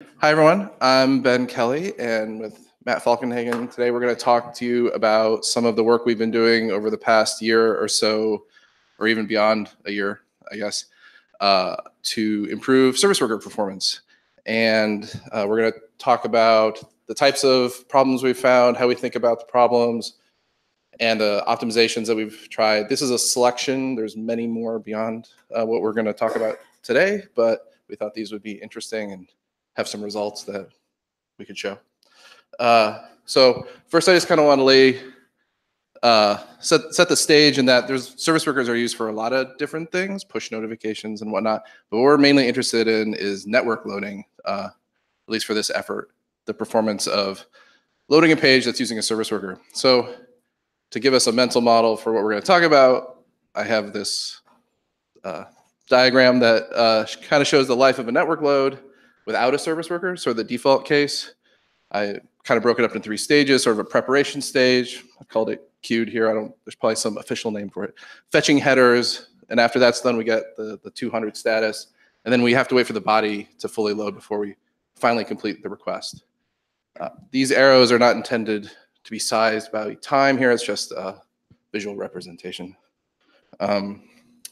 Hi, everyone. I'm Ben Kelly, and with Matt Falkenhagen, today we're going to talk to you about some of the work we've been doing over the past year or so, or even beyond a year, I guess, to improve service worker performance. And we're going to talk about the types of problems we've found, how we think about the problems, and the optimizations that we've tried. This is a selection. There's many more beyond what we're going to talk about today, but we thought these would be interesting and have some results that we could show. So first, I just kind of want to lay set the stage in that there's service workers are used for a lot of different things, push notifications and whatnot. But what we're mainly interested in is network loading, at least for this effort, the performance of loading a page that's using a service worker. So to give us a mental model for what we're going to talk about, I have this diagram that kind of shows the life of a network load without a service worker, so the default case. I kind of broke it up in 3 stages, sort of a preparation stage. I called it queued here. There's probably some official name for it. Fetching headers, and after that's done, we get the 200 status, and then we have to wait for the body to fully load before we finally complete the request. These arrows are not intended to be sized by time here. It's just a visual representation.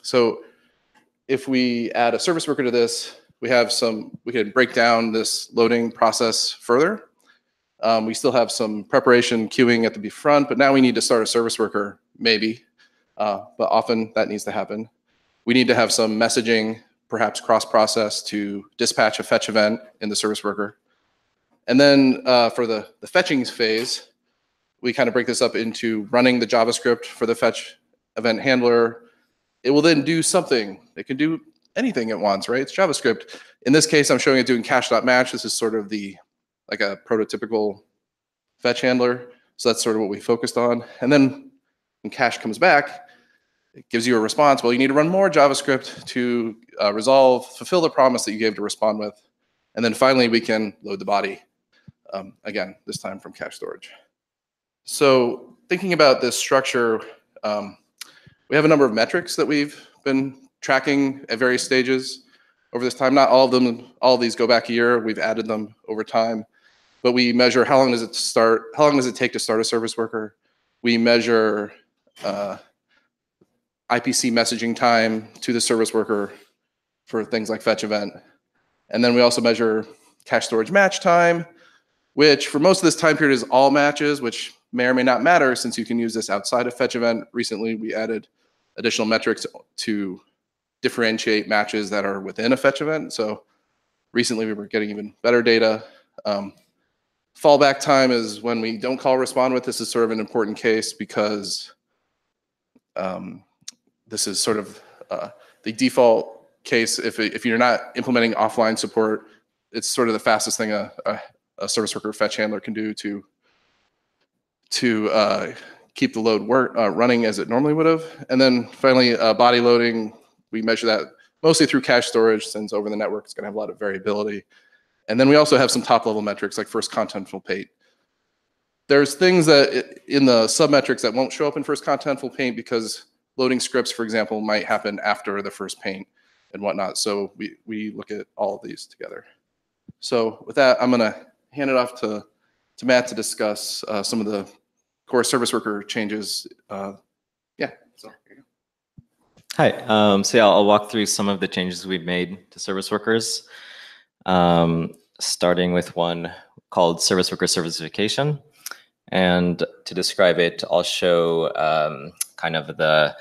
So if we add a service worker to this, we can break down this loading process further. We still have some preparation queuing at the front, but now we need to start a service worker, maybe, but often that needs to happen. We need to have some messaging, perhaps cross-process, to dispatch a fetch event in the service worker. And then for the fetching phase, we kind of break this up into running the JavaScript for the fetch event handler. It will then do something. It can do anything it wants, right? It's JavaScript. In this case, I'm showing it doing cache.match. This is sort of like a prototypical fetch handler. So that's sort of what we focused on. And then when cache comes back, it gives you a response. Well, you need to run more JavaScript to fulfill the promise that you gave to respond with. And then finally, we can load the body, again, this time from CacheStorage. So thinking about this structure, we have a number of metrics that we've been tracking at various stages over this time. Not all of these go back a year. We've added them over time. But we measure how long does it take to start a service worker. We measure IPC messaging time to the service worker for things like fetch event. And then we also measure cache storage match time, which for most of this time period is all matches, which may or may not matter since you can use this outside of fetch event. Recently, we added additional metrics to differentiate matches that are within a fetch event. So recently we were getting even better data. Fallback time is when we don't call respond with. This is sort of an important case because this is sort of the default case. If you're not implementing offline support, it's sort of the fastest thing a service worker fetch handler can do to keep the load running as it normally would have. And then finally, body loading, we measure that mostly through CacheStorage, since over the network it's going to have a lot of variability. And then we also have some top-level metrics like first contentful paint. There's things that in the sub-metrics that won't show up in first contentful paint because loading scripts, for example, might happen after the first paint and whatnot. So we look at all of these together. So with that, I'm going to hand it off to Matt to discuss some of the core service worker changes. Yeah, so here you go. Hi, so yeah, I'll walk through some of the changes we've made to service workers, starting with one called service worker servicification. And to describe it, I'll show kind of the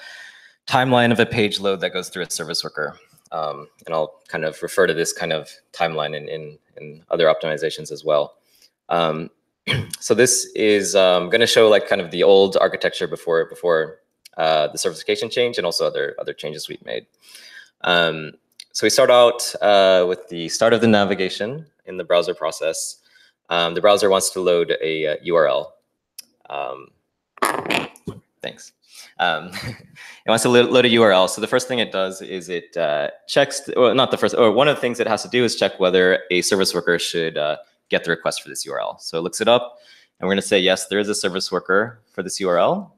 timeline of a page load that goes through a service worker. And I'll kind of refer to this kind of timeline in other optimizations as well. So this is going to show like kind of the old architecture before the servicification change and also other changes we've made. So we start out with the start of the navigation in the browser process. The browser wants to load a URL. Thanks. It wants to load a URL. So the first thing it does is it checks, or not the first, or one of the things it has to do is check whether a service worker should get the request for this URL. So it looks it up, and we're going to say, yes, there is a service worker for this URL.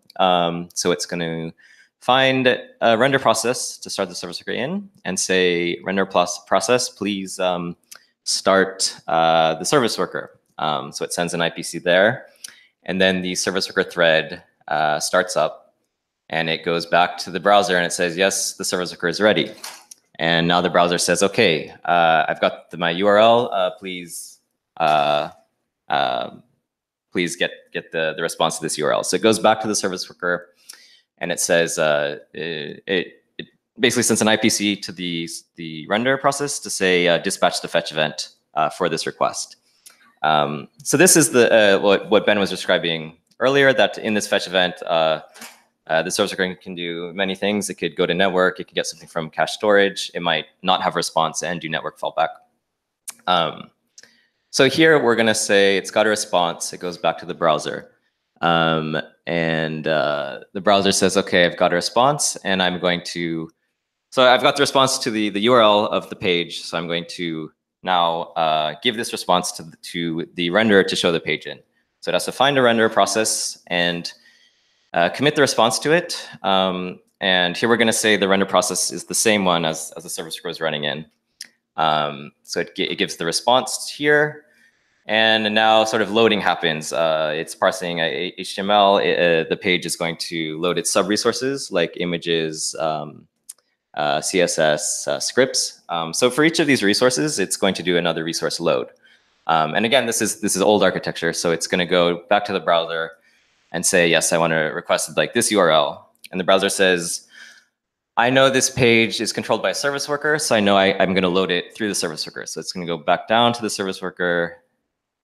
So it's going to find a render process to start the service worker in and say, render process, please start the service worker. So it sends an IPC there, and then the service worker thread starts up, and it goes back to the browser and it says, yes, the service worker is ready. And now the browser says, okay, I've got my URL, please get the response to this URL. So it goes back to the service worker, and it says, it basically sends an IPC to the render process to say, dispatch the fetch event for this request. So this is what Ben was describing earlier, that in this fetch event, the service worker can do many things. It could go to network. It could get something from CacheStorage. It might not have response and do network fallback. So here we're going to say it's got a response. It goes back to the browser. And the browser says, OK, I've got a response. And I'm going to, so I've got the response to the URL of the page. So I'm going to now give this response to the renderer to show the page in. So it has to find a render process and commit the response to it. And here we're going to say the render process is the same one as the service worker is running in. So it gives the response here. And now sort of loading happens. It's parsing HTML. The page is going to load its sub-resources like images, CSS, scripts. So for each of these resources, it's going to do another resource load. And again, this is old architecture. So it's going to go back to the browser and say, yes, I want to request like this URL. And the browser says, I know this page is controlled by a service worker, so I know I'm going to load it through the service worker. So it's going to go back down to the service worker,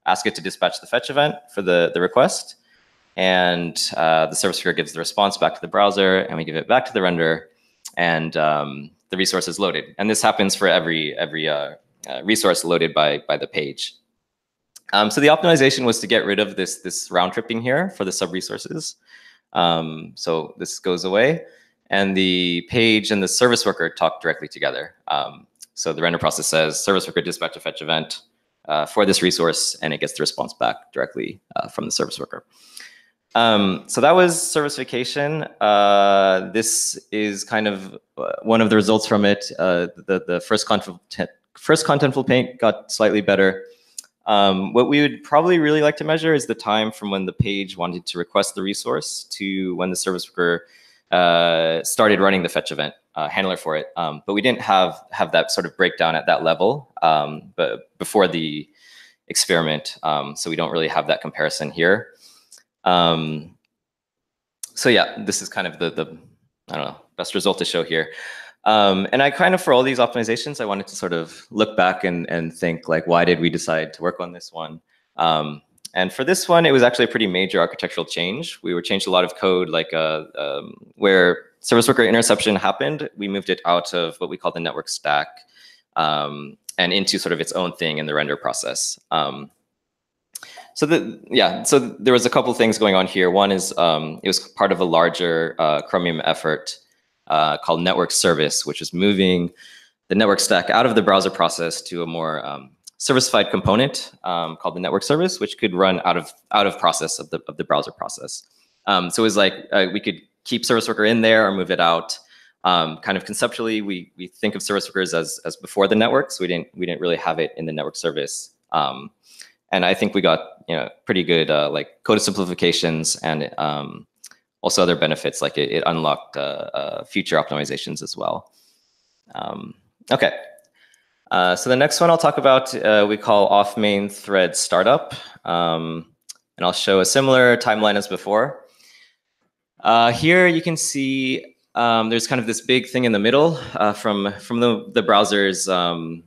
ask it to dispatch the fetch event for the request. And the service worker gives the response back to the browser, and we give it back to the render, and the resource is loaded. And this happens for every resource loaded by the page. So the optimization was to get rid of this round tripping here for the sub-resources. So this goes away. And the page and the service worker talk directly together. So the render process says, service worker dispatch a fetch event for this resource, and it gets the response back directly from the service worker. So that was servicification. This is kind of one of the results from it. The first contentful paint got slightly better. What we would probably really like to measure is the time from when the page wanted to request the resource to when the service worker started running the fetch event handler for it. But we didn't have that sort of breakdown at that level but before the experiment. So we don't really have that comparison here. So yeah, this is kind of the I don't know, best result to show here. And I kind of, for all these optimizations, I wanted to sort of look back and think like, why did we decide to work on this one? And for this one, it was actually a pretty major architectural change. We changed a lot of code, like where service worker interception happened, we moved it out of what we call the network stack and into sort of its own thing in the render process. So there was a couple things going on here. One is it was part of a larger Chromium effort called network service, which is moving the network stack out of the browser process to a more servicified component called the network service, which could run out of process of the browser process. So it was like we could keep service worker in there or move it out. Kind of conceptually, we think of service workers as before the network, so we didn't really have it in the network service. And I think we got pretty good like code simplifications and also other benefits, like it unlocked future optimizations as well. Okay. So the next one I'll talk about we call off main thread startup, and I'll show a similar timeline as before. Here you can see there's kind of this big thing in the middle from the browser's from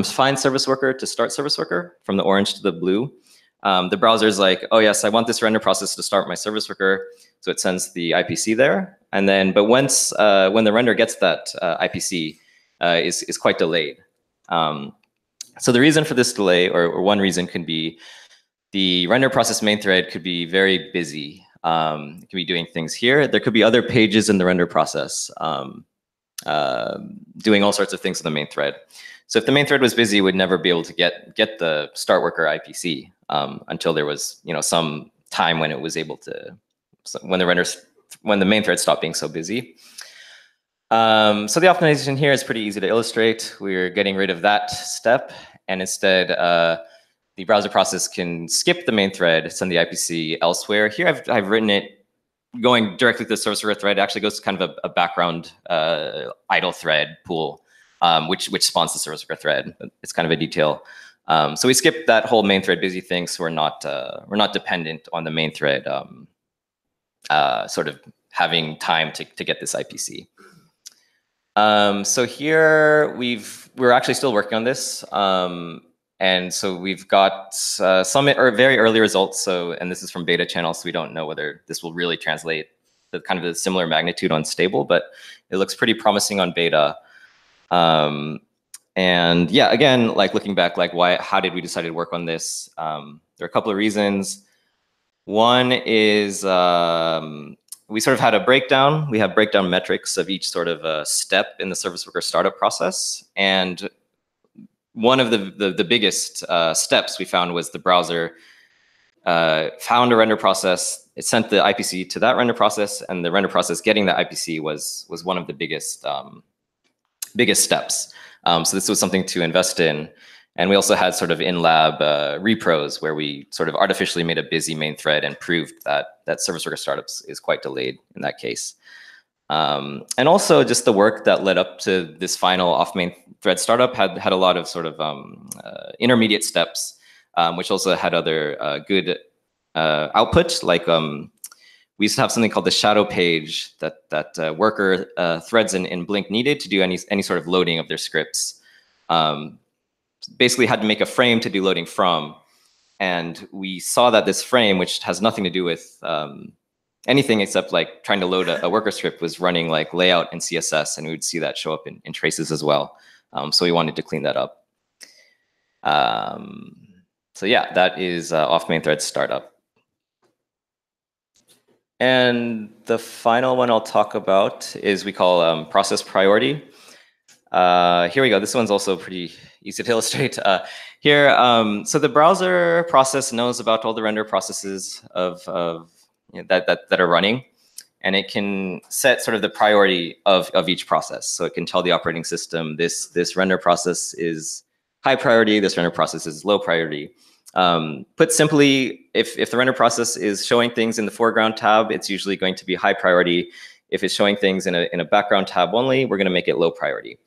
find service worker to start service worker, from the orange to the blue. The browser's like, oh yes, I want this render process to start my service worker, so it sends the IPC there. And then, but when the render gets that IPC, is quite delayed. So the reason for this delay, or one reason, could be the render process main thread could be very busy. It could be doing things here. There could be other pages in the render process doing all sorts of things in the main thread. So if the main thread was busy, it would never be able to get the start worker IPC until there was some time when it was able to, when the main thread stopped being so busy. So the optimization here is pretty easy to illustrate. We're getting rid of that step, and instead the browser process can skip the main thread, send the IPC elsewhere. Here I've written it going directly to the service worker thread. It actually goes to kind of a background idle thread pool, which spawns the service worker thread. It's kind of a detail. So we skip that whole main thread busy thing, so we're not dependent on the main thread sort of having time to get this IPC. So here we're actually still working on this. And so we've got some very early results. So, and this is from beta channel, so we don't know whether this will really translate the kind of the similar magnitude on stable, but it looks pretty promising on beta. And yeah, again, like looking back, like how did we decide to work on this? There are a couple of reasons. One is we sort of had a breakdown. We have breakdown metrics of each sort of step in the service worker startup process. And one of the biggest steps we found was the browser found a render process. It sent the IPC to that render process, and the render process getting that IPC was one of the biggest steps. So this was something to invest in. And we also had sort of in-lab repros where we sort of artificially made a busy main thread and proved that service worker startups is quite delayed in that case. And also just the work that led up to this final off main thread startup had a lot of sort of intermediate steps, which also had other good output. Like we used to have something called the shadow page that worker threads in Blink needed to do any sort of loading of their scripts. Basically had to make a frame to do loading from. And we saw that this frame, which has nothing to do with anything except like trying to load a worker script, was running like layout and CSS, and we would see that show up in traces as well. So we wanted to clean that up. So yeah, that is off main thread startup. And the final one I'll talk about is we call process priority. Here we go. This one's also pretty easy to illustrate. Here, so the browser process knows about all the render processes that are running, and it can set sort of the priority of each process. So it can tell the operating system this render process is high priority, this render process is low priority. Put simply, if the render process is showing things in the foreground tab, it's usually going to be high priority. If it's showing things in a background tab only, we're going to make it low priority.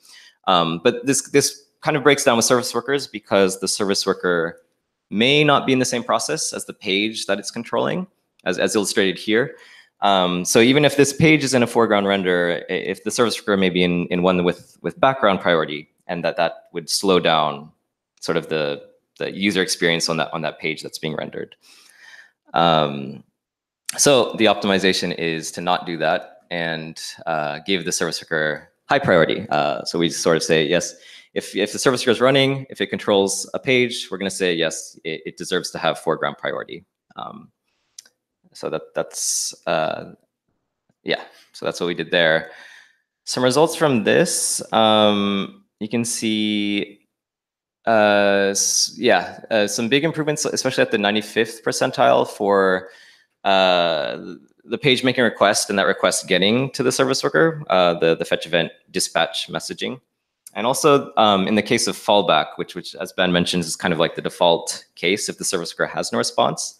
But this kind of breaks down with service workers because the service worker may not be in the same process as the page that it's controlling, as illustrated here. So even if this page is in a foreground render, if the service worker may be in one with background priority, and that would slow down sort of the user experience on that page that's being rendered. So the optimization is to not do that and give the service worker high priority. So we sort of say, yes, if the service worker is running, if it controls a page, we're going to say, yes, it deserves to have foreground priority. So that's, yeah, so that's what we did there. Some results from this, you can see, some big improvements, especially at the 95th percentile for the page making request and that request getting to the service worker, the fetch event dispatch messaging. And also in the case of fallback, which as Ben mentions is kind of like the default case if the service worker has no response.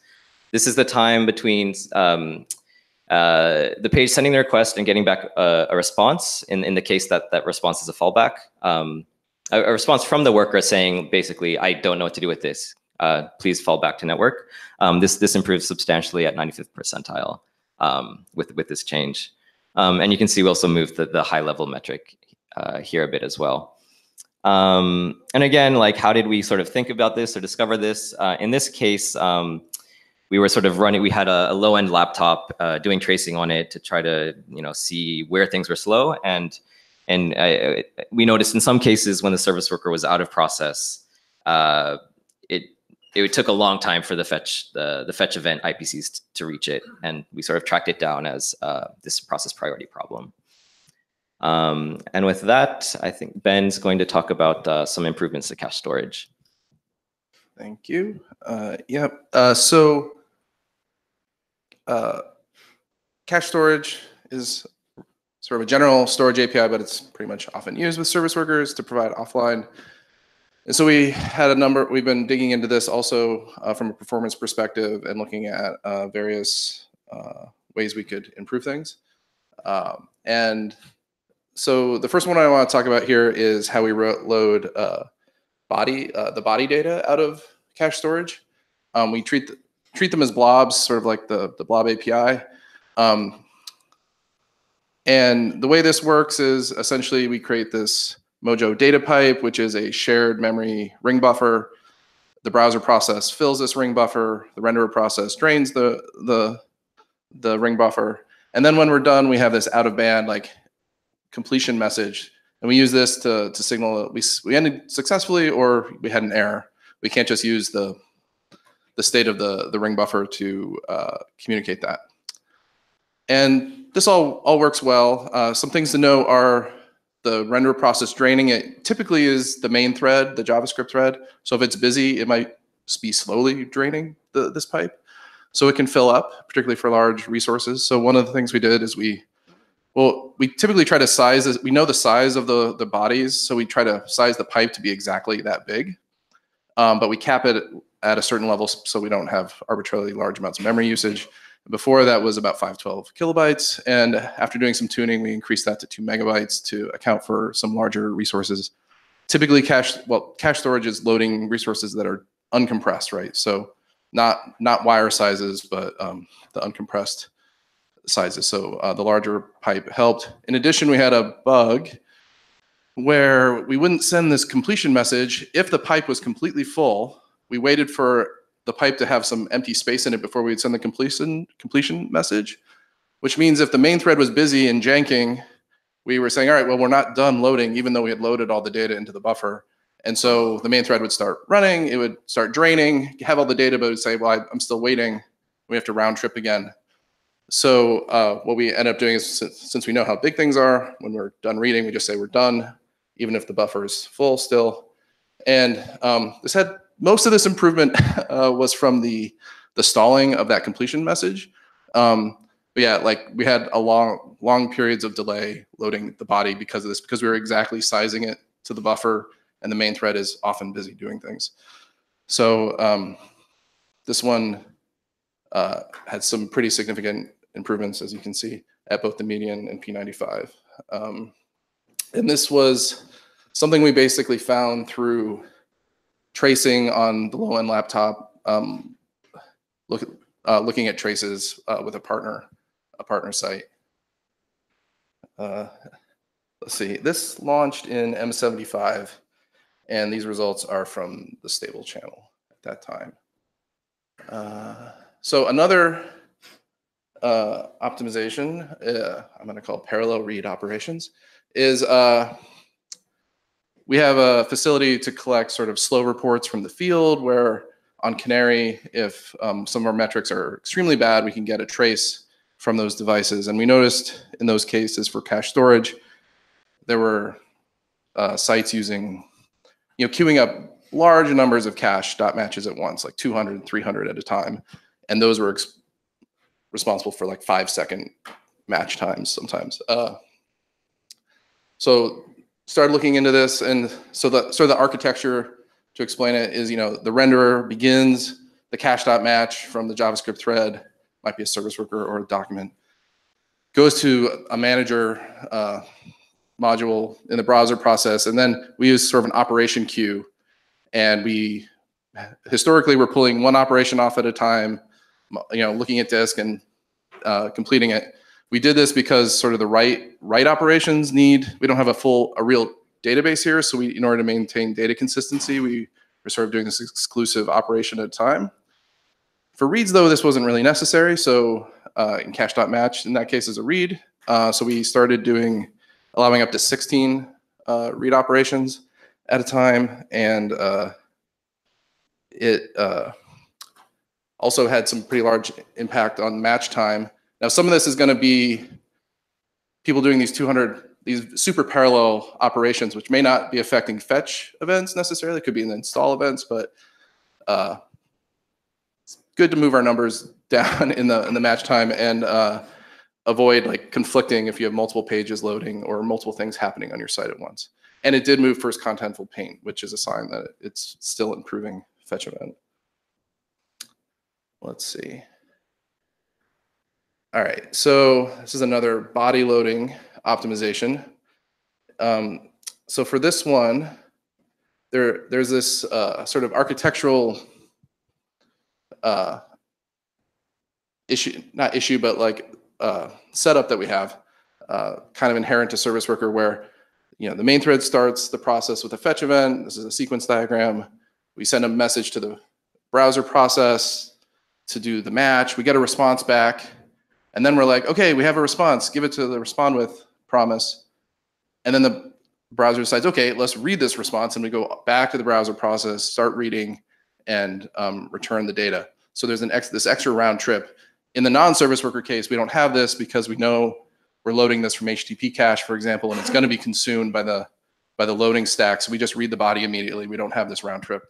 This is the time between the page sending the request and getting back a response in the case that response is a fallback. A response from the worker saying, basically, I don't know what to do with this. Please fall back to network. This improves substantially at 95th percentile with this change. And you can see we also moved the high level metric here a bit as well. And again, like how did we sort of think about this or discover this? In this case, we were sort of running, we had a low end laptop doing tracing on it to try to see where things were slow. And we noticed in some cases when the service worker was out of process, it took a long time for the fetch event IPCs to reach it, and we sort of tracked it down as this process priority problem. And with that, I think Ben's going to talk about some improvements to cache storage. Thank you. So cache storage is sort of a general storage API, but it's pretty much often used with service workers to provide offline. And so we had a number, we've been digging into this also from a performance perspective and looking at various ways we could improve things. And so the first one I want to talk about here is how we load the body data out of CacheStorage. We treat them as blobs, sort of like the Blob API. And the way this works is essentially we create this Mojo data pipe, which is a shared memory ring buffer. The browser process fills this ring buffer. The renderer process drains the ring buffer. And then when we're done, we have this out of band like completion message. And we use this to signal that we ended successfully or we had an error. We can't just use the state of the ring buffer to communicate that. And this all works well. Some things to know are the renderer process draining it typically is the main thread, the JavaScript thread. So if it's busy, it might be slowly draining this pipe. So it can fill up, particularly for large resources. So one of the things we did is we typically try to size this. We know the size of the bodies, so we try to size the pipe to be exactly that big. But we cap it at a certain level so we don't have arbitrarily large amounts of memory usage. Before that was about 512 kilobytes. And after doing some tuning, we increased that to 2 megabytes to account for some larger resources. Typically CacheStorage is loading resources that are uncompressed, right? So not wire sizes, but the uncompressed sizes. So the larger pipe helped. In addition, we had a bug where we wouldn't send this completion message if the pipe was completely full. We waited for the pipe to have some empty space in it before we'd send the completion message, which means if the main thread was busy and janking, we were saying, all right, well, we're not done loading, even though we had loaded all the data into the buffer. And so the main thread would start running, it would start draining, have all the data, but it would say, well, I'm still waiting. We have to round trip again. So what we end up doing is, since we know how big things are, when we're done reading, we just say we're done, even if the buffer is full still. And most of this improvement was from the stalling of that completion message. But yeah, like we had a long periods of delay loading the body because of this, because we were exactly sizing it to the buffer, and the main thread is often busy doing things. So this one had some pretty significant improvements, as you can see, at both the median and P95. And this was something we basically found through tracing on the low-end laptop, looking at traces with a partner site. Let's see, this launched in M75, and these results are from the stable channel at that time. So another optimization, I'm going to call parallel read operations, is we have a facility to collect sort of slow reports from the field where on Canary, if some of our metrics are extremely bad, we can get a trace from those devices. And we noticed in those cases for CacheStorage, there were sites using, queuing up large numbers of cache dot matches at once, like 200, 300 at a time. And those were responsible for like 5-second match times sometimes. So started looking into this, and so the architecture to explain it is, the renderer begins the cache.match from the JavaScript thread, might be a service worker or a document, goes to a manager module in the browser process, and then we use sort of an operation queue, and historically we're pulling one operation off at a time, looking at disk and completing it. We did this because sort of the write operations we don't have a real database here. So in order to maintain data consistency, we were sort of doing this exclusive operation at a time. For reads though, this wasn't really necessary. So in cache.match, in that case is a read. So we started allowing up to 16 read operations at a time. And it also had some pretty large impact on match time. Now, some of this is going to be people doing these super parallel operations, which may not be affecting fetch events necessarily. It could be in the install events, but it's good to move our numbers down in the match time. And avoid like conflicting if you have multiple pages loading or multiple things happening on your site at once. And it did move first contentful paint, which is a sign that it's still improving fetch event. Let's see. All right, so this is another body loading optimization. So for this one, there's this sort of architectural issue, but like setup that we have, kind of inherent to service worker, where the main thread starts the process with a fetch event. This is a sequence diagram. We send a message to the browser process to do the match. We get a response back, and then we're like, okay, we have a response. Give it to the respond with promise, and then the browser decides, okay, let's read this response, and we go back to the browser process, start reading, and return the data. So there's this extra round trip. In the non-service worker case, we don't have this because we know we're loading this from HTTP cache, for example, and it's going to be consumed by the loading stack. So we just read the body immediately. We don't have this round trip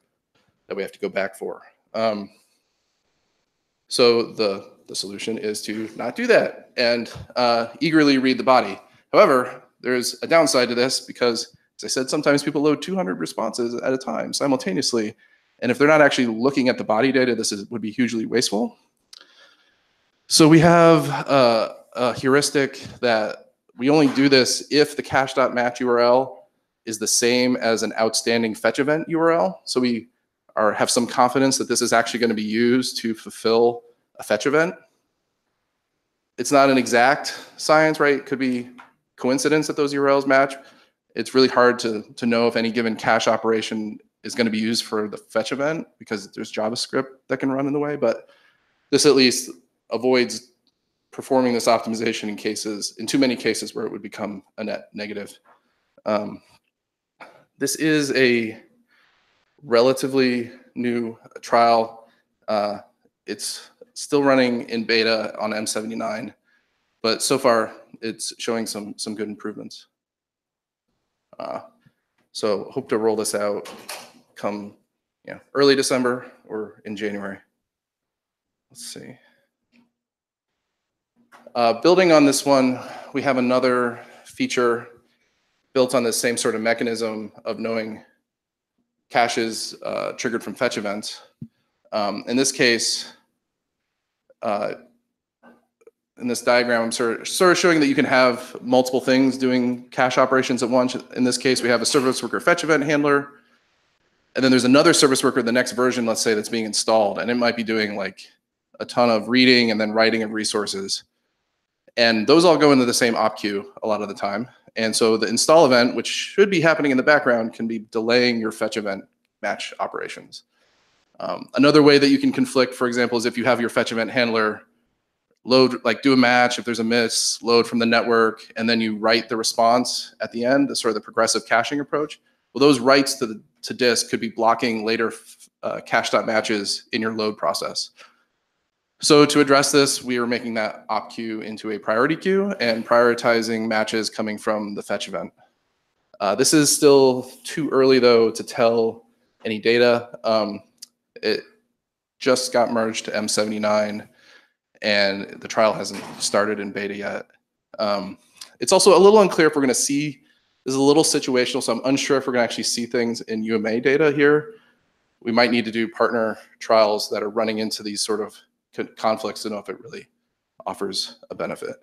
that we have to go back for. So the solution is to not do that and eagerly read the body. However, there's a downside to this because, as I said, sometimes people load 200 responses at a time simultaneously. And if they're not actually looking at the body data, this would be hugely wasteful. So we have a heuristic that we only do this if the cache.match URL is the same as an outstanding fetch event URL. So we have some confidence that this is actually going to be used to fulfill a fetch event. It's not an exact science, right? It could be coincidence that those URLs match. It's really hard to know if any given cache operation is going to be used for the fetch event because there's JavaScript that can run in the way, but this at least avoids performing this optimization in too many cases where it would become a net negative. This is a relatively new trial. It's still running in beta on M79, but so far it's showing some good improvements. So hope to roll this out come early December or in January. Let's see. Building on this one, we have another feature built on the same sort of mechanism of knowing caches triggered from fetch events. In this case, in this diagram, I'm sort of showing that you can have multiple things doing cache operations at once. In this case, we have a service worker fetch event handler, and then there's another service worker, the next version, let's say, that's being installed, and it might be doing like a ton of reading and then writing of resources. And those all go into the same op queue a lot of the time. And so the install event, which should be happening in the background, can be delaying your fetch event match operations. Another way that you can conflict, for example, is if you have your fetch event handler do a match, if there's a miss, load from the network, and then you write the response at the end, the sort of the progressive caching approach. Well, those writes to disk could be blocking later cache.matches in your load process. So to address this, we are making that op queue into a priority queue and prioritizing matches coming from the fetch event. This is still too early, though, to tell any data. It just got merged to M79, and the trial hasn't started in beta yet. It's also a little unclear if we're going to see, this is a little situational, so I'm unsure if we're going to actually see things in UMA data here. We might need to do partner trials that are running into these sort of conflicts to know if it really offers a benefit.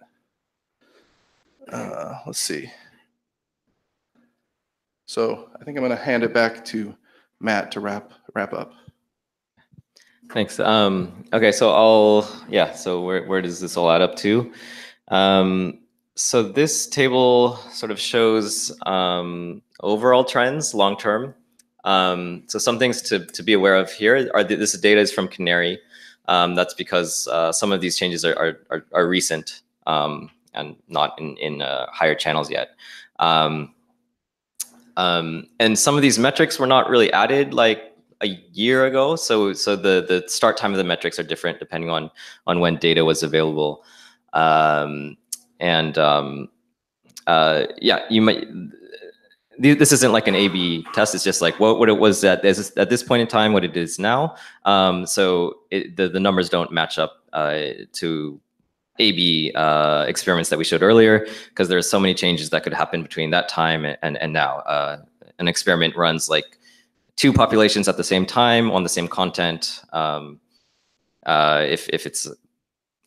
Let's see. So I think I'm going to hand it back to Matt to wrap up. Thanks. Okay, so so where does this all add up to? So this table sort of shows overall trends long term. So some things to be aware of here are this data is from Canary. That's because some of these changes are recent and not in higher channels yet. And some of these metrics were not really added like a year ago. So the start time of the metrics are different depending on when data was available. Yeah, you might. This isn't like an A/B test. It's just like what it was at this point in time, what it is now. So the numbers don't match up to A/B experiments that we showed earlier, because there's so many changes that could happen between that time and now. An experiment runs like 2 populations at the same time on the same content. If it's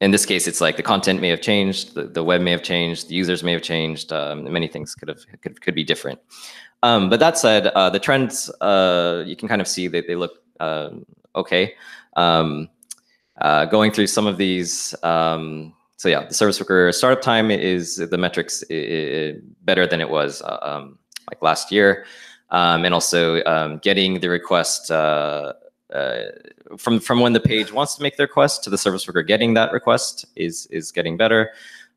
in this case, it's like the content may have changed, the web may have changed, the users may have changed. Many things could be different. But that said, the trends you can kind of see that they look okay. Going through some of these. So yeah, the service worker startup time is the metrics better than it was like last year, and also getting the request from when the page wants to make the request to the service worker getting that request is getting better.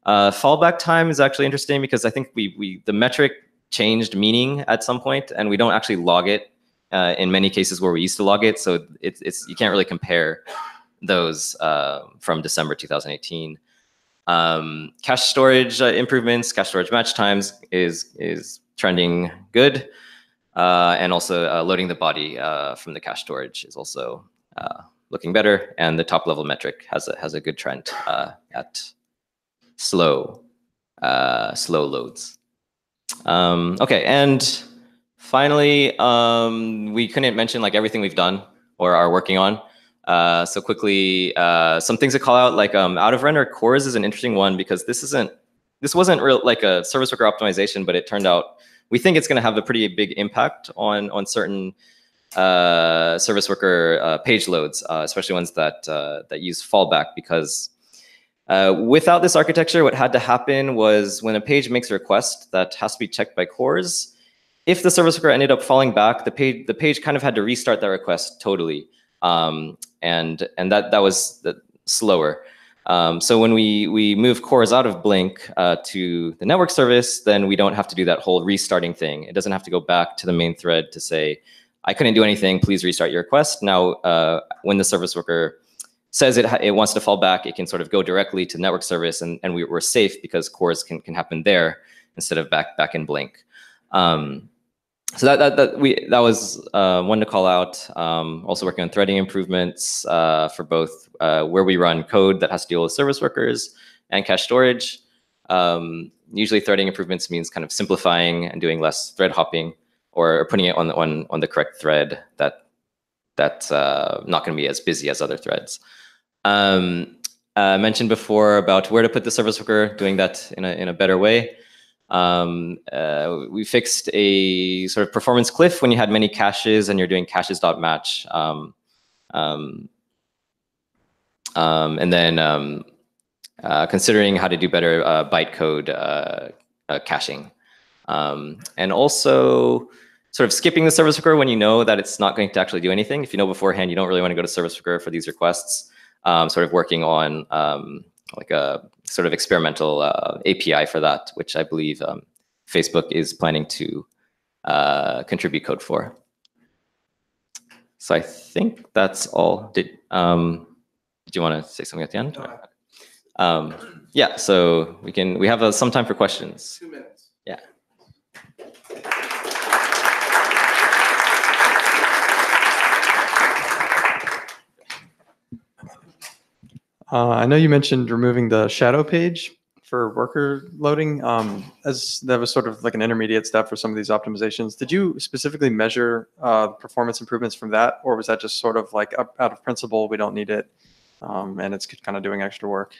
Fallback time is actually interesting because I think the metric changed meaning at some point, and we don't actually log it in many cases where we used to log it. So it's you can't really compare those from December 2018. Cache storage improvements, cache storage match times is trending good, and also loading the body from the cache storage is also looking better, and the top level metric has a good trend at slow loads. Okay, and finally, we couldn't mention like everything we've done or are working on. So quickly, some things to call out, like out of render cores is an interesting one because this wasn't real like a service worker optimization, but it turned out we think it's going to have a pretty big impact on certain service worker page loads, especially ones that use fallback, because without this architecture, what had to happen was when a page makes a request that has to be checked by cores, if the service worker ended up falling back, the page kind of had to restart that request totally. And that was slower. So when we move cores out of Blink to the network service, then we don't have to do that whole restarting thing. It doesn't have to go back to the main thread to say, I couldn't do anything, please restart your request. Now, when the service worker says it wants to fall back, it can sort of go directly to network service, and we're safe because cores can happen there instead of back in Blink. So that was one to call out. Also working on threading improvements for both where we run code that has to deal with service workers and cache storage. Usually threading improvements means kind of simplifying and doing less thread hopping, or putting it on the correct thread that's not going to be as busy as other threads. I mentioned before about where to put the service worker, doing that in a better way. We fixed a sort of performance cliff when you had many caches and you're doing caches.match. And then considering how to do better bytecode caching. And also sort of skipping the service worker when you know that it's not going to actually do anything. If you know beforehand, you don't really want to go to service worker for these requests. Sort of working on like a sort of experimental API for that, which I believe Facebook is planning to contribute code for. So I think that's all. Did you want to say something at the end? No. Yeah, so we have some time for questions. 2 minutes. Yeah. I know you mentioned removing the shadow page for worker loading, as that was sort of like an intermediate step for some of these optimizations. Did you specifically measure performance improvements from that, or was that just sort of like out of principle, we don't need it, and it's kind of doing extra work?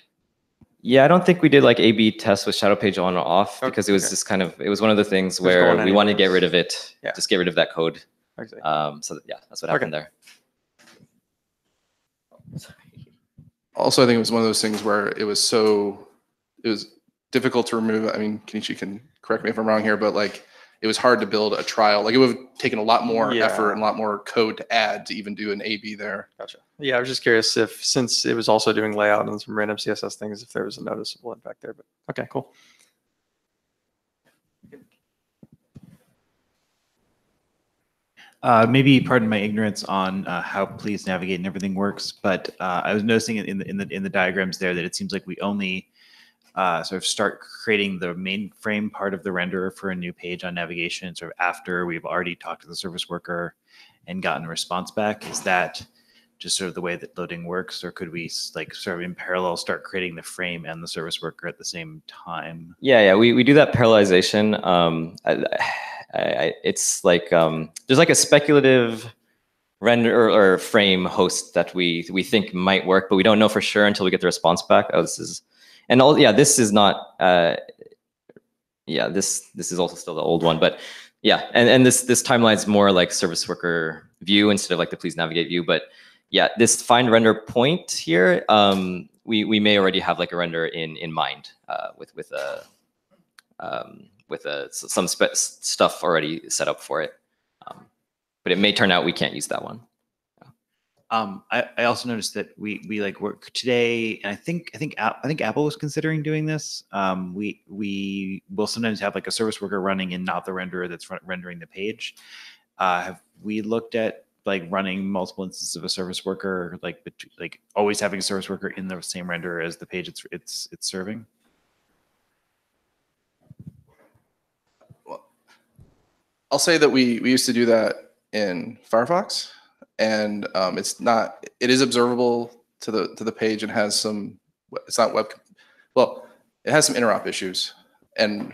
Yeah, I don't think we did like A/B tests with shadow page on or off, because it was just kind of, it was one of the things where we wanted to get rid of it, just get rid of that code. Okay. So yeah, that's what happened there. Also, I think it was one of those things where it was difficult to remove. I mean, Kenichi can correct me if I'm wrong here, but like it was hard to build a trial. Like it would have taken a lot more effort and a lot more code to add to even do an A/B there. Gotcha. Yeah, I was just curious if, since it was also doing layout and some random CSS things, if there was a noticeable impact there. But okay, cool. Maybe pardon my ignorance on how Please Navigate and everything works, but I was noticing in the diagrams there that it seems like we only sort of start creating the mainframe part of the renderer for a new page on navigation sort of after we've already talked to the service worker and gotten a response back. Is that just sort of the way that loading works, or could we like sort of in parallel start creating the frame and the service worker at the same time? Yeah, we do that parallelization. It's like there's like a speculative render or frame host that we think might work, but we don't know for sure until we get the response back. Oh, this is, and all, yeah, this is not, yeah, this is also still the old one, but yeah, and this timeline is more like service worker view instead of like the please navigate view. But yeah, this find render point here, we may already have like a render in mind with some stuff already set up for it. But it may turn out we can't use that one. I also noticed that we like work today, and I think Apple was considering doing this. We will sometimes have like a service worker running and not the renderer that's rendering the page. Have we looked at like running multiple instances of a service worker, like always having a service worker in the same renderer as the page it's serving? Well, I'll say that we used to do that in Firefox, and it is observable to the page and has some, it's not web, well, it has some interop issues. And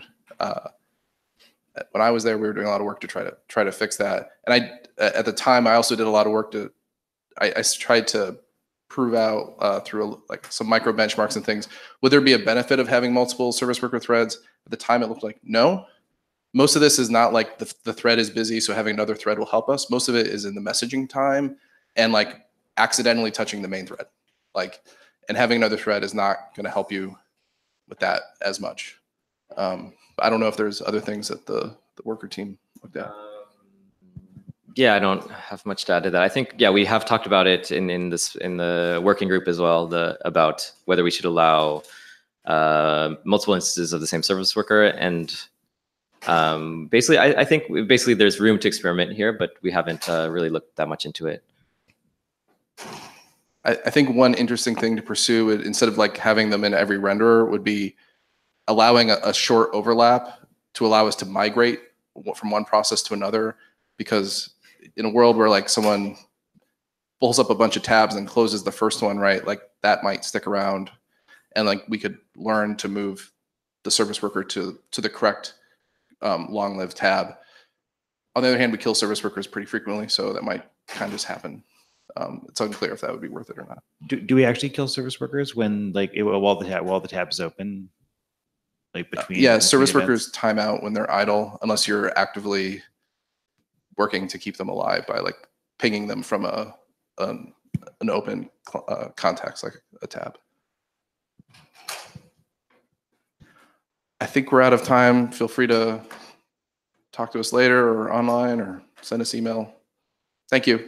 when I was there, we were doing a lot of work to try to fix that. And at the time, I also did a lot of work I tried to prove out through like some micro benchmarks and things, would there be a benefit of having multiple service worker threads? At the time, it looked like no. Most of this is not like the thread is busy, so having another thread will help us. Most of it is in the messaging time and like accidentally touching the main thread. And having another thread is not going to help you with that as much. I don't know if there's other things that the worker team looked at. Yeah, I don't have much to add to that. I think, yeah, we have talked about it in the working group as well, about whether we should allow multiple instances of the same service worker. And basically, I think there's room to experiment here, but we haven't really looked that much into it. I think one interesting thing to pursue, instead of like having them in every renderer, would be allowing a short overlap to allow us to migrate from one process to another. Because in a world where like someone pulls up a bunch of tabs and closes the first one, right, like that might stick around, and like we could learn to move the service worker to the correct long-lived tab. On the other hand, we kill service workers pretty frequently, so that might kind of just happen. It's unclear if that would be worth it or not. Do we actually kill service workers when while the tab is open? Like between service events? workers time out when they're idle, unless you're actively working to keep them alive by like pinging them from an open context like a tab. I think we're out of time. Feel free to talk to us later or online or send us email. Thank you.